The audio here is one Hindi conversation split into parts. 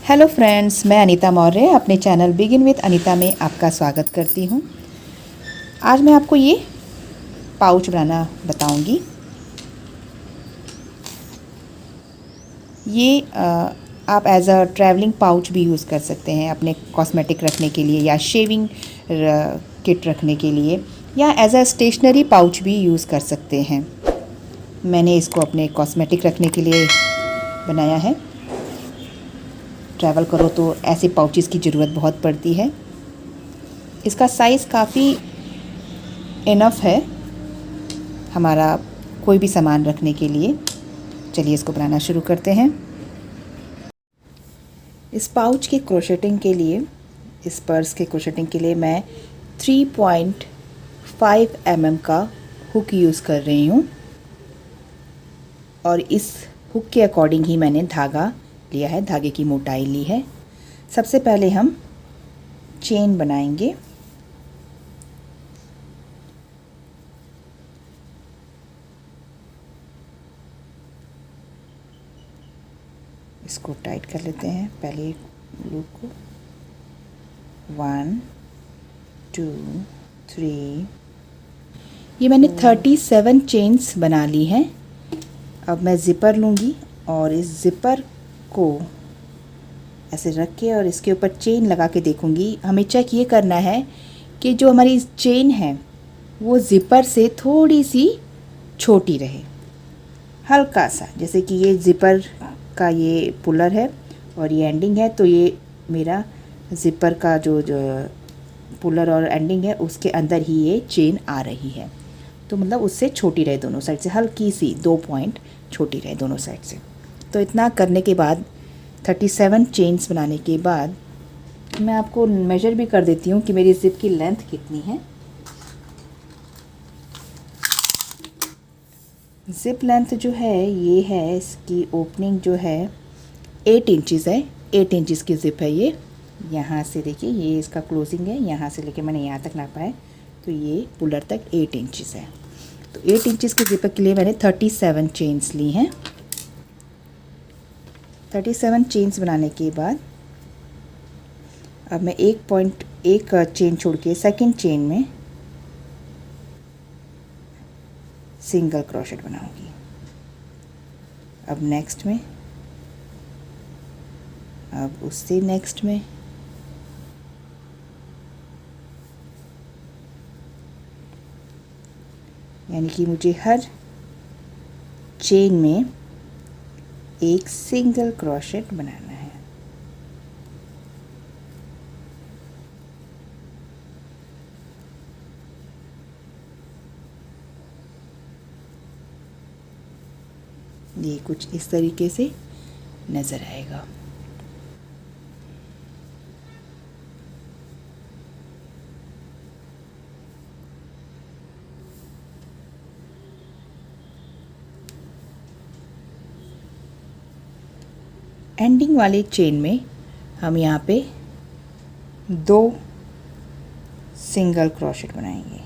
हेलो फ्रेंड्स, मैं अनीता मौर्य अपने चैनल बिगिन विद अनीता में आपका स्वागत करती हूँ। आज मैं आपको ये पाउच बनाना बताऊँगी। ये आप एज अ ट्रैवलिंग पाउच भी यूज़ कर सकते हैं अपने कॉस्मेटिक रखने के लिए, या शेविंग किट रखने के लिए, या एज अ स्टेशनरी पाउच भी यूज़ कर सकते हैं। मैंने इसको अपने कॉस्मेटिक रखने के लिए बनाया है। ट्रैवल करो तो ऐसे पाउचेस की ज़रूरत बहुत पड़ती है। इसका साइज़ काफ़ी इनफ है हमारा कोई भी सामान रखने के लिए। चलिए इसको बनाना शुरू करते हैं। इस पाउच के क्रोशेटिंग के लिए, इस पर्स के क्रोशेटिंग के लिए मैं 3.5 mm का हुक यूज़ कर रही हूँ, और इस हुक के अकॉर्डिंग ही मैंने धागा लिया है, धागे की मोटाई ली है। सबसे पहले हम चेन बनाएंगे। इसको टाइट कर लेते हैं पहले लूप को। 1 2 3। ये मैंने 37 चेन्स बना ली हैं। अब मैं ज़िपर लूँगी और इस ज़िपर को ऐसे रख के और इसके ऊपर चेन लगा के देखूँगी। हमें चेक ये करना है कि जो हमारी चेन है वो ज़िपर से थोड़ी सी छोटी रहे, हल्का सा। जैसे कि ये ज़िपर का ये पुलर है और ये एंडिंग है, तो ये मेरा ज़िपर का जो पुलर और एंडिंग है उसके अंदर ही ये चेन आ रही है। तो मतलब उससे छोटी रहे दोनों साइड से, हल्की सी 2 पॉइंट छोटी रहे दोनों साइड से। तो इतना करने के बाद 37 चेन्स बनाने के बाद मैं आपको मेजर भी कर देती हूँ कि मेरी ज़िप की लेंथ कितनी है। ज़िप लेंथ जो है ये है, इसकी ओपनिंग जो है 8 इंचज़ है। 8 इंचज़ की ज़िप है ये। यहाँ से देखिए, ये इसका क्लोजिंग है, यहाँ से लेके मैंने यहाँ तक नापा है, तो ये पुलर तक 8 इंचज़ है। तो 8 इंचज़ की ज़िप के लिए मैंने 37 चेन्स ली हैं। 37 चेन्स बनाने के बाद अब मैं 1 चेन छोड़ के सेकंड चेन में सिंगल क्रोशेट बनाऊंगी। अब नेक्स्ट में, अब उससे नेक्स्ट में, यानी कि मुझे हर चेन में एक सिंगल क्रोशेट बनाना है। ये कुछ इस तरीके से नज़र आएगा। एंडिंग वाले चेन में हम यहाँ पे 2 सिंगल क्रोशेट बनाएंगे,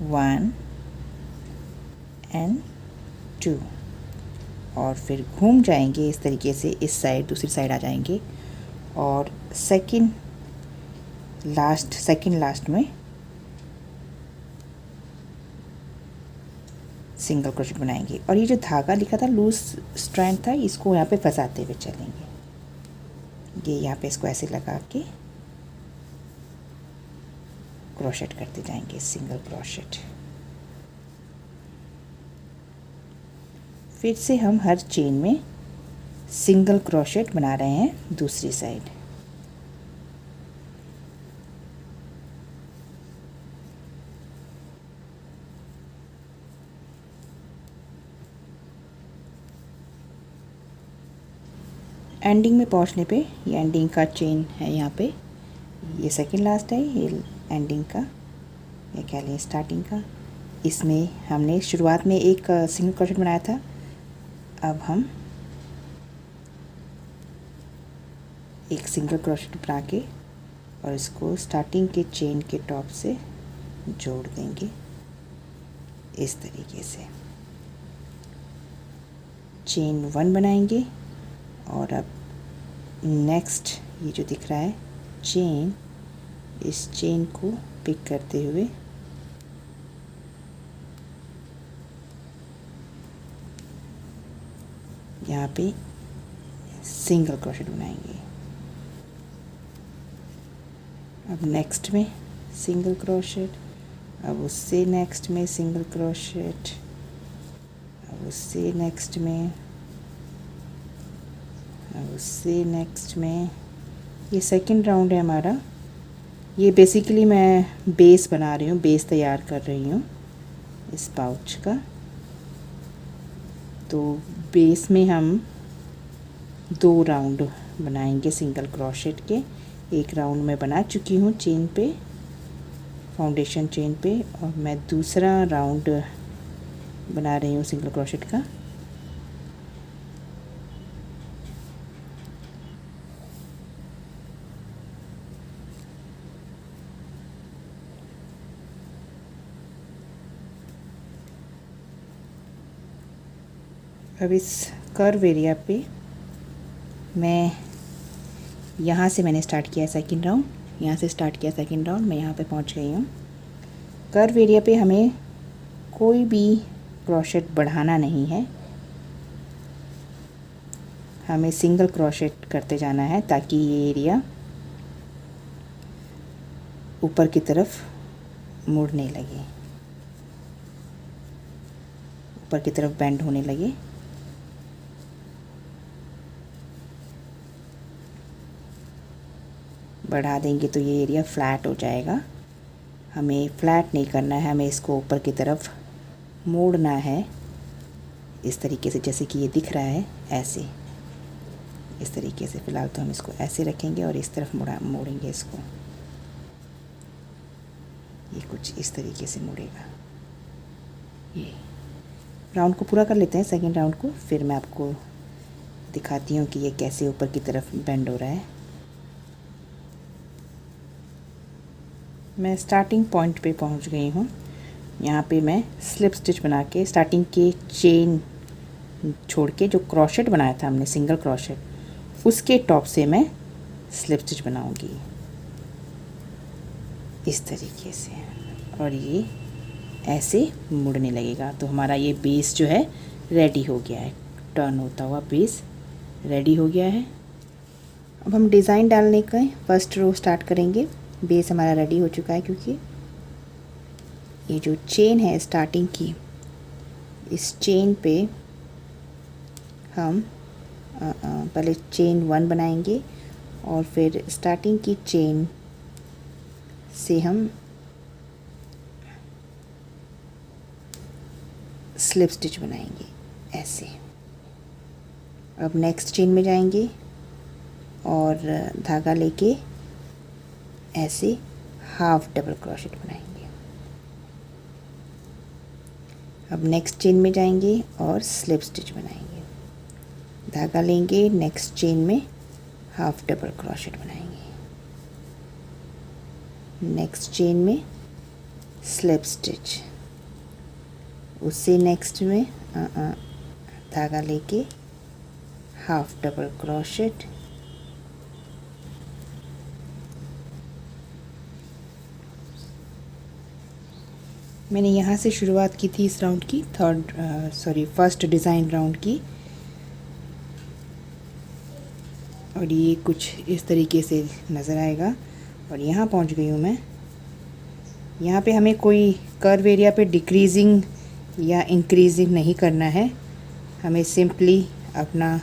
1 एंड 2, और फिर घूम जाएंगे इस तरीके से, इस साइड दूसरी साइड आ जाएंगे, और सेकंड लास्ट में सिंगल क्रोशेट बनाएंगे। और ये जो धागा लिखा था, लूज स्ट्रैंड था, इसको यहाँ पे फंसाते हुए चलेंगे। ये यहाँ पे इसको ऐसे लगा के क्रोशेट करते जाएंगे, सिंगल क्रोशेट। फिर से हम हर चेन में सिंगल क्रोशेट बना रहे हैं दूसरी साइड। एंडिंग में पहुंचने पे, ये एंडिंग का चेन है यहाँ पे, ये सेकंड लास्ट है, ये एंडिंग का, या क्या लें स्टार्टिंग का। इसमें हमने शुरुआत में एक सिंगल क्रोशेट बनाया था। अब हम एक सिंगल क्रोशेट बना के और इसको स्टार्टिंग के चेन के टॉप से जोड़ देंगे इस तरीके से। चेन 1 बनाएंगे और अब नेक्स्ट ये जो दिख रहा है चेन, इस चेन को पिक करते हुए यहाँ पे सिंगल क्रोशेट बनाएंगे। अब नेक्स्ट में सिंगल क्रोशेट, अब उससे नेक्स्ट में सिंगल क्रोशेट, अब उससे नेक्स्ट में, अब उससे नेक्स्ट में। ये सेकंड राउंड है हमारा। ये बेसिकली मैं बेस बना रही हूँ, बेस तैयार कर रही हूँ इस पाउच का। तो बेस में हम 2 राउंड बनाएंगे सिंगल क्रोशेट के। एक राउंड मैं बना चुकी हूँ चेन पे, फाउंडेशन चेन पे, और मैं दूसरा राउंड बना रही हूँ सिंगल क्रोशेट का। अब इस कर्व एरिया पे मैं यहाँ से मैंने स्टार्ट किया सेकंड राउंड, यहाँ से स्टार्ट किया सेकंड राउंड, मैं यहाँ पे पहुँच गई हूँ। कर्व एरिया पे हमें कोई भी क्रोशेट बढ़ाना नहीं है, हमें सिंगल क्रोशेट करते जाना है ताकि ये एरिया ऊपर की तरफ मुड़ने लगे, ऊपर की तरफ बेंड होने लगे। बढ़ा देंगे तो ये एरिया फ्लैट हो जाएगा। हमें फ्लैट नहीं करना है, हमें इसको ऊपर की तरफ मोड़ना है इस तरीके से, जैसे कि ये दिख रहा है ऐसे, इस तरीके से। फ़िलहाल तो हम इसको ऐसे रखेंगे और इस तरफ मोड़ेंगे इसको। ये कुछ इस तरीके से मुड़ेगा। ये राउंड को पूरा कर लेते हैं, सेकंड राउंड को, फिर मैं आपको दिखाती हूँ कि ये कैसे ऊपर की तरफ बेंड हो रहा है। मैं स्टार्टिंग पॉइंट पे पहुँच गई हूँ। यहाँ पे मैं स्लिप स्टिच बना के स्टार्टिंग के चेन छोड़ के जो क्रोशेट बनाया था हमने सिंगल क्रोशेट, उसके टॉप से मैं स्लिप स्टिच बनाऊँगी इस तरीके से, और ये ऐसे मुड़ने लगेगा। तो हमारा ये बेस जो है रेडी हो गया है, टर्न होता हुआ बेस रेडी हो गया है। अब हम डिज़ाइन डालने का फर्स्ट रो स्टार्ट करेंगे। बेस हमारा रेडी हो चुका है, क्योंकि ये जो चेन है स्टार्टिंग की, इस चेन पे हम पहले चेन 1 बनाएंगे और फिर स्टार्टिंग की चेन से हम स्लिप स्टिच बनाएंगे ऐसे। अब नेक्स्ट चेन में जाएंगे और धागा लेके ऐसे हाफ डबल क्रोशेट बनाएंगे। अब नेक्स्ट चेन में जाएंगे और स्लिप स्टिच बनाएंगे। धागा लेंगे, नेक्स्ट चेन में हाफ डबल क्रोशेट बनाएंगे, नेक्स्ट चेन में स्लिप स्टिच, उससे नेक्स्ट में धागा लेके हाफ डबल क्रोशेट, मैंने यहाँ से शुरुआत की थी इस राउंड की, फर्स्ट डिज़ाइन राउंड की, और ये कुछ इस तरीके से नज़र आएगा। और यहाँ पहुँच गई हूँ मैं। यहाँ पे हमें कोई कर्व एरिया पे डिक्रीजिंग या इंक्रीजिंग नहीं करना है, हमें सिंपली अपना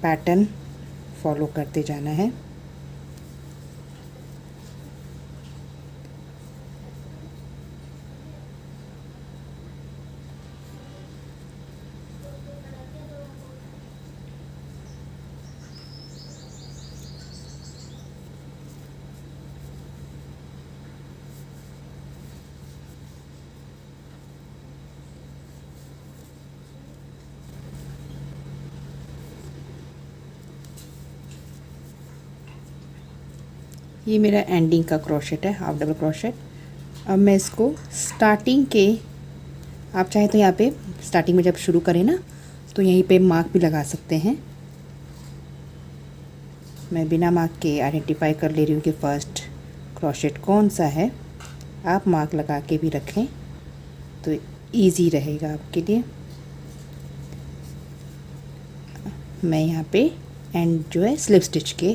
पैटर्न फॉलो करते जाना है। ये मेरा एंडिंग का क्रोशेट है, हाफ डबल क्रोशेट। अब मैं इसको स्टार्टिंग के, आप चाहे तो यहाँ पे स्टार्टिंग में जब शुरू करें ना, तो यहीं पे मार्क भी लगा सकते हैं। मैं बिना मार्क के आइडेंटिफाई कर ले रही हूँ कि फ़र्स्ट क्रोशेट कौन सा है। आप मार्क लगा के भी रखें तो इजी रहेगा आपके लिए। मैं यहाँ पे एंड जो है स्लिप स्टिच के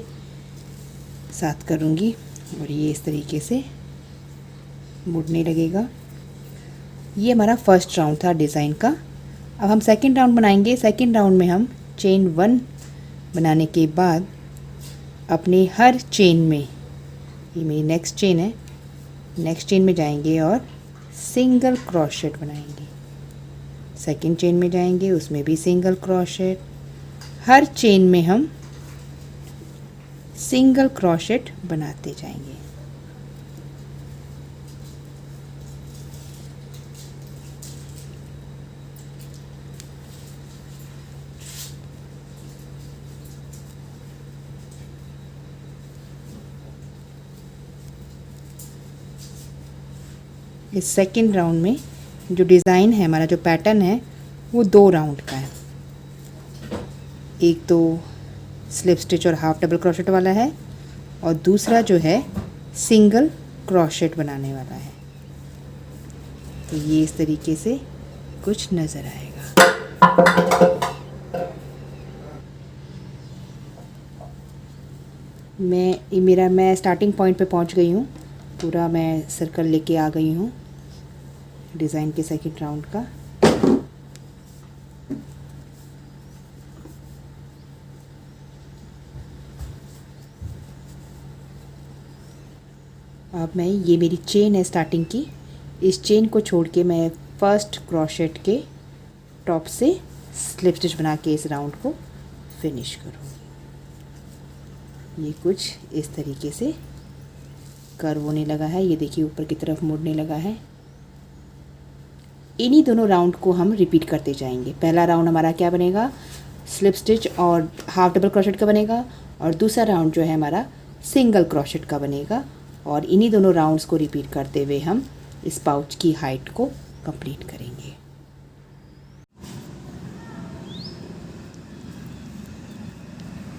साथ करूँगी और ये इस तरीके से मुड़ने लगेगा। ये हमारा फर्स्ट राउंड था डिज़ाइन का। अब हम सेकंड राउंड बनाएंगे। सेकंड राउंड में हम चेन 1 बनाने के बाद अपने हर चेन में, ये मेरी नेक्स्ट चेन है, नेक्स्ट चेन में जाएंगे और सिंगल क्रोशेट बनाएंगे। सेकंड चेन में जाएंगे, उसमें भी सिंगल क्रोशेट। हर चेन में हम सिंगल क्रोशेट बनाते जाएंगे। इस सेकंड राउंड में जो डिज़ाइन है, हमारा जो पैटर्न है, वो 2 राउंड का है। एक तो स्लिप स्टिच और हाफ डबल क्रोशेट वाला है और दूसरा जो है सिंगल क्रोशेट बनाने वाला है। तो ये इस तरीके से कुछ नज़र आएगा। मैं स्टार्टिंग पॉइंट पे पहुंच गई हूँ। पूरा मैं सर्कल लेके आ गई हूँ डिज़ाइन के सेकंड राउंड का। अब मैं, ये मेरी चेन है स्टार्टिंग की, इस चेन को छोड़ के मैं फर्स्ट क्रोशेट के टॉप से स्लिप स्टिच बना के इस राउंड को फिनिश करूँगी। ये कुछ इस तरीके से कर्व होने लगा है। ये देखिए ऊपर की तरफ मुड़ने लगा है। इन्हीं दोनों राउंड को हम रिपीट करते जाएंगे। पहला राउंड हमारा क्या बनेगा, स्लिप स्टिच और हाफ डबल क्रोशेट का बनेगा, और दूसरा राउंड जो है हमारा सिंगल क्रोशेट का बनेगा। और इन्हीं दोनों राउंड्स को रिपीट करते हुए हम इस पाउच की हाइट को कंप्लीट करेंगे।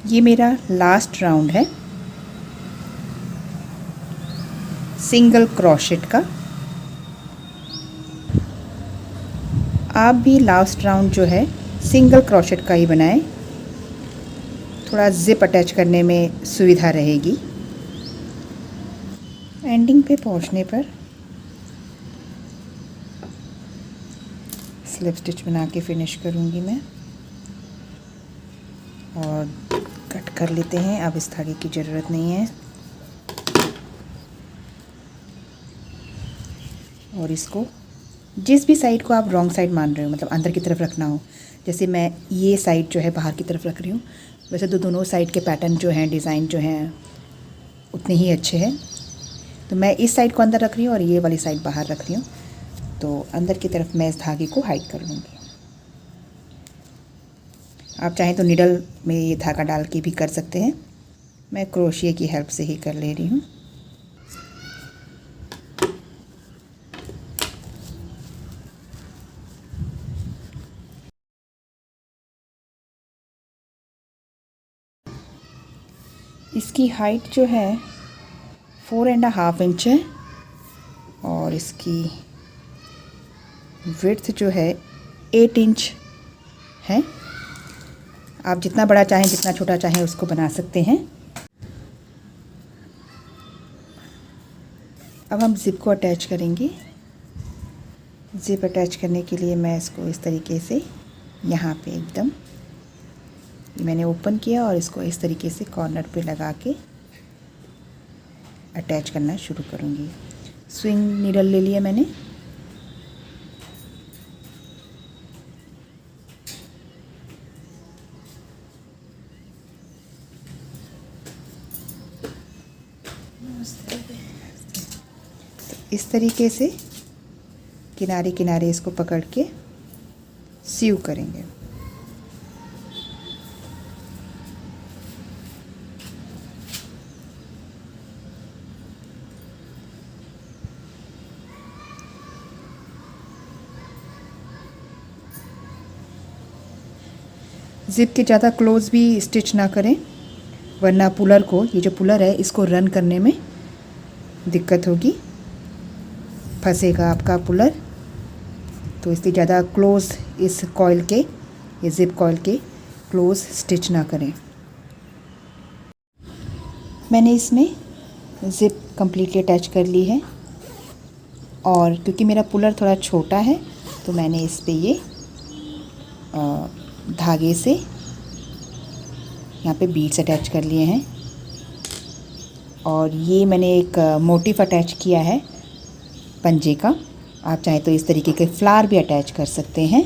ये मेरा लास्ट राउंड है सिंगल क्रोशेट का। आप भी लास्ट राउंड जो है सिंगल क्रोशेट का ही बनाएं, थोड़ा जिप अटैच करने में सुविधा रहेगी। एंडिंग पे पहुंचने पर स्लिप स्टिच बना के फिनिश करूंगी मैं। और कट कर लेते हैं, अब इस धागे की ज़रूरत नहीं है। और इसको जिस भी साइड को आप रॉन्ग साइड मान रहे हो, मतलब अंदर की तरफ रखना हो, जैसे मैं ये साइड जो है बाहर की तरफ रख रही हूँ, वैसे तो दोनों साइड के पैटर्न जो हैं, डिज़ाइन जो हैं, उतने ही अच्छे हैं। तो मैं इस साइड को अंदर रख रही हूँ और ये वाली साइड बाहर रख रही हूँ। तो अंदर की तरफ मैं इस धागे को हाइड कर लूँगी। आप चाहें तो नीडल में ये धागा डाल के भी कर सकते हैं। मैं क्रोशिया की हेल्प से ही कर ले रही हूँ। इसकी हाइट जो है 4.5 इंच है और इसकी विड्थ जो है 8 इंच है। आप जितना बड़ा चाहें, जितना छोटा चाहें उसको बना सकते हैं। अब हम ज़िप को अटैच करेंगे। ज़िप अटैच करने के लिए मैं इसको इस तरीके से यहाँ पे एकदम मैंने ओपन किया और इसको इस तरीके से कॉर्नर पे लगा के अटैच करना शुरू करूँगी। स्विंग नीडल ले लिया मैंने। तो इस तरीके से किनारे किनारे इसको पकड़ के सीव करेंगे। ज़िप के ज़्यादा क्लोज भी स्टिच ना करें, वरना पुलर को, ये जो पुलर है इसको रन करने में दिक्कत होगी, फंसेगा आपका पुलर। तो इसलिए ज़्यादा क्लोज़ इस कॉइल के, ये ज़िप कॉइल के क्लोज़ स्टिच ना करें। मैंने इसमें ज़िप कम्प्लीटली अटैच कर ली है और क्योंकि मेरा पुलर थोड़ा छोटा है तो मैंने इस पे ये धागे से यहाँ पे बीड्स अटैच कर लिए हैं और ये मैंने एक मोटिफ अटैच किया है पंजे का। आप चाहें तो इस तरीके के फ्लावर भी अटैच कर सकते हैं,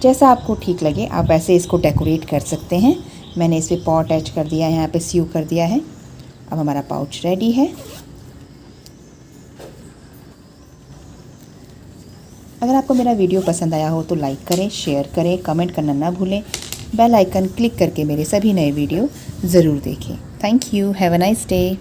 जैसा आपको ठीक लगे आप वैसे इसको डेकोरेट कर सकते हैं। मैंने इस पर पॉ अटैच कर दिया है, यहाँ पे सीव कर दिया है। अब हमारा पाउच रेडी है। अगर आपको मेरा वीडियो पसंद आया हो तो लाइक करें, शेयर करें, कमेंट करना ना भूलें। बेल आइकन क्लिक करके मेरे सभी नए वीडियो ज़रूर देखें। Thank you. Have a nice day.